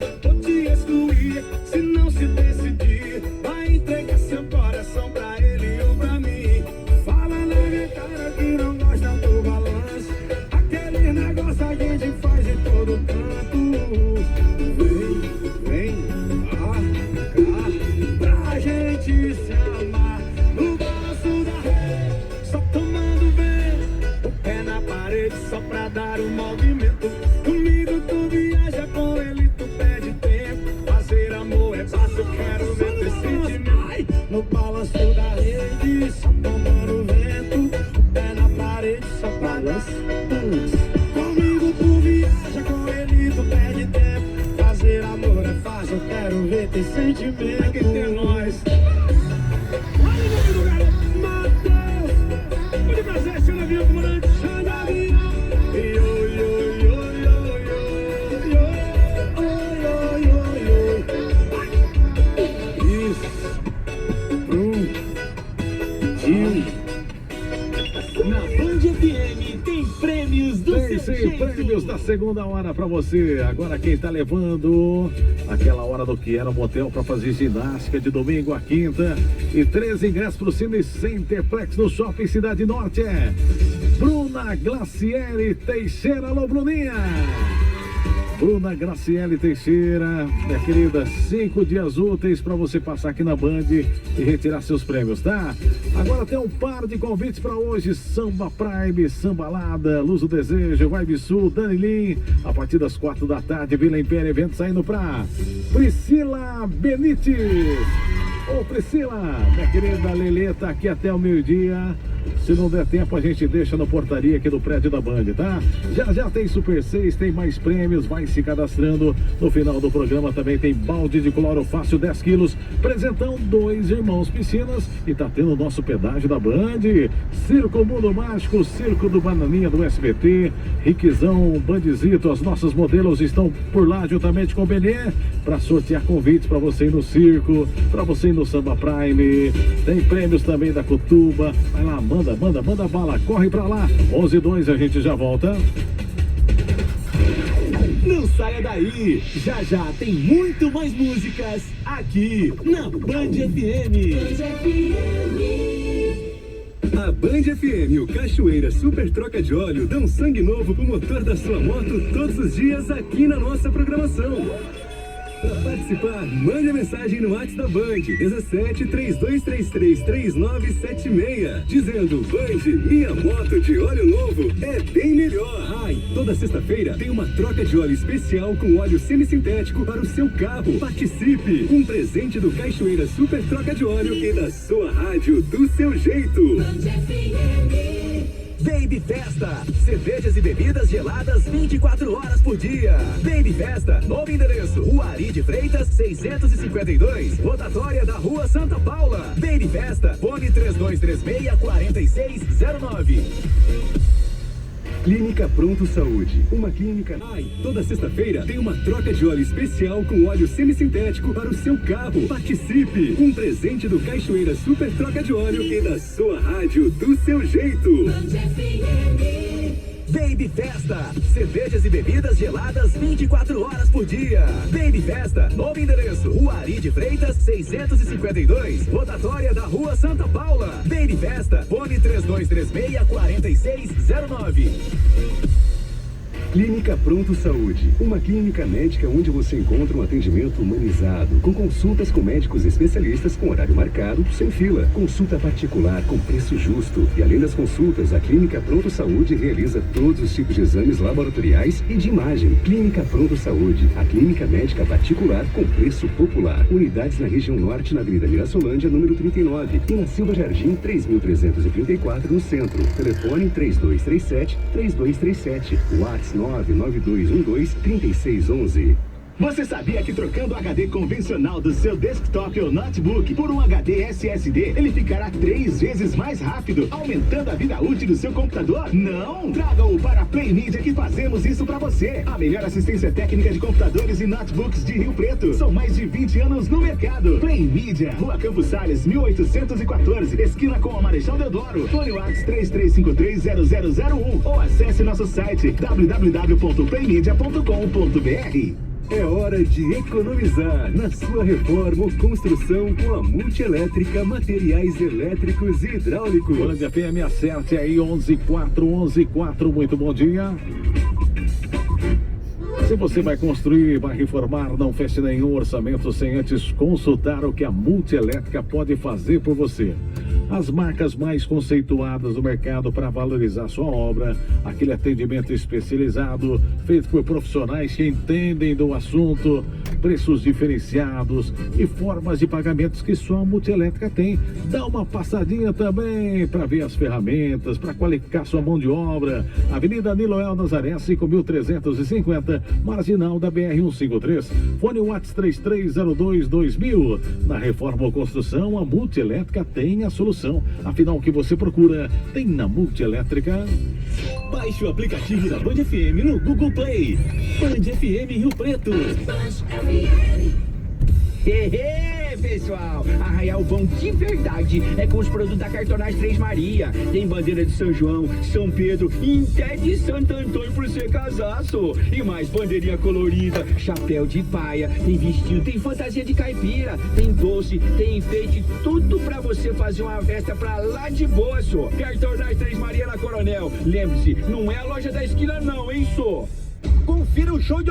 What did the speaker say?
Vou te excluir se não se decidir. Vai entregar seu coração pra ele ou pra mim. Fala na minha cara que não gosta do balanço. Aquele negócio a gente faz em todo canto. Vem, cá, pra gente se amar. No balanço da rede, só tomando vento. O pé na parede só pra dar um movimento. Comigo tu viaja, com ele tu perde tempo. Fazer amor é fácil, quero ver teu sentimento. No balanço da rede, só tomando vento. O pé na parede só pra dar. Comigo tu viaja, com ele tu perde tempo. Fazer amor é fácil, eu quero ver teu sentimento. Aqui tem nós. Olha o nome do garoto, Matheus. Muito prazer, senhor avião, comandante. Xande avião. Na Band FM tem prêmios do Tem seu sim, jeito. prêmios da segunda hora pra você. Agora quem tá levando aquela hora do que era um motel pra fazer ginástica de domingo a quinta e 13 ingressos pro Cine Centerplex no Shopping Cidade Norte é Bruna Graciele Teixeira. Alô, Bruninha! Bruna Graciele Teixeira, minha querida, 5 dias úteis para você passar aqui na Band e retirar seus prêmios, tá? Agora tem um par de convites para hoje: Samba Prime, Sambalada, Luz do Desejo, Vibe Sul, Danilin, a partir das 4 da tarde, Vila Império Evento saindo para Priscila Benites. Ô Priscila, minha querida Lelê, tá aqui até o meio-dia. Se não der tempo, a gente deixa na portaria aqui do prédio da Band, tá? Já tem Super 6, tem mais prêmios, vai se cadastrando. No final do programa também tem balde de cloro fácil 10 quilos. Presentão 2 Irmãos Piscinas e tá tendo o nosso pedágio da Band. Circo Mundo Mágico, Circo do Bananinha do SBT, Riquizão, Bandizito, as nossas modelos estão por lá juntamente com o Benê para sortear convites para você ir no circo, para você ir no Samba Prime. Tem prêmios também da Cutuba. Vai lá, manda bala, corre pra lá. 11:02, a gente já volta. Não saia daí, já tem muito mais músicas aqui na Band FM. A Band FM e o Cachoeira Super Troca de Óleo dão sangue novo pro motor da sua moto todos os dias aqui na nossa programação. Para participar, mande a mensagem no WhatsApp da Band 17 3233 3976, dizendo: Band, minha moto de óleo novo é bem melhor. Ai, toda sexta-feira tem uma troca de óleo especial com óleo semissintético para o seu carro. Participe! Um presente do Cachoeira Super Troca de Óleo e da sua rádio do seu jeito. Baby Festa, cervejas e bebidas geladas 24 horas por dia. Baby Festa, novo endereço, Rua Ari de Freitas 652, rotatória da Rua Santa Paula. Baby Festa, fone 3236-4609. Clínica Pronto Saúde, uma clínica... Ai, toda sexta-feira tem uma troca de óleo especial com óleo semissintético para o seu carro. Participe! Um presente do Cachoeira Super Troca de Óleo e da sua rádio do seu jeito. Baby Festa, cervejas e bebidas geladas 24 horas por dia. Baby Festa, novo endereço, Rua Ari de Freitas 652, rotatória da Rua Santa Paula. Baby Festa, fone 3236-4609. Clínica Pronto Saúde, uma clínica médica onde você encontra um atendimento humanizado, com consultas com médicos especialistas com horário marcado, sem fila, consulta particular com preço justo. E além das consultas, a Clínica Pronto Saúde realiza todos os tipos de exames laboratoriais e de imagem. Clínica Pronto Saúde, a clínica médica particular com preço popular. Unidades na região norte, na Avenida Mirassolândia, número 39, e na Silva Jardim, 3334, no centro. Telefone 3237-3237. WhatsApp 99212-3611. Você sabia que trocando o HD convencional do seu desktop ou notebook por um HD SSD, ele ficará 3 vezes mais rápido, aumentando a vida útil do seu computador? Não! Traga-o para a Play Media que fazemos isso para você. A melhor assistência técnica de computadores e notebooks de Rio Preto. São mais de 20 anos no mercado. Play Media, Rua Campos Salles, 1814, esquina com a Marechal Deodoro. Fone WhatsApp 33530001 ou acesse nosso site www.playmedia.com.br. É hora de economizar na sua reforma ou construção com a Multielétrica Materiais Elétricos e Hidráulicos. Band FM, acerte aí 114, muito bom dia. Se você vai construir, vai reformar, não feche nenhum orçamento sem antes consultar o que a Multielétrica pode fazer por você. As marcas mais conceituadas do mercado para valorizar sua obra, aquele atendimento especializado, feito por profissionais que entendem do assunto, preços diferenciados e formas de pagamentos que só a Multielétrica tem. Dá uma passadinha também para ver as ferramentas, para qualificar sua mão de obra. Avenida Niloel Nazaré, 5.350, marginal da BR-153. Fone WhatsApp 3302-2000. Na reforma ou construção, a Multielétrica tem a solução. Afinal, o que você procura tem na Multielétrica. Baixe o aplicativo da Band FM no Google Play. Band FM Rio Preto. Pessoal, Arraial Bom de verdade é com os produtos da Cartonagem Três Maria. Tem bandeira de São João, São Pedro e até de Santo Antônio por ser casaço. E mais bandeirinha colorida, chapéu de paia, tem vestido, tem fantasia de caipira, tem doce, tem enfeite, tudo pra você fazer uma festa pra lá de boa, só. Cartonagem Três Maria na Coronel. Lembre-se, não é a loja da esquina não, hein, só. Confira o show de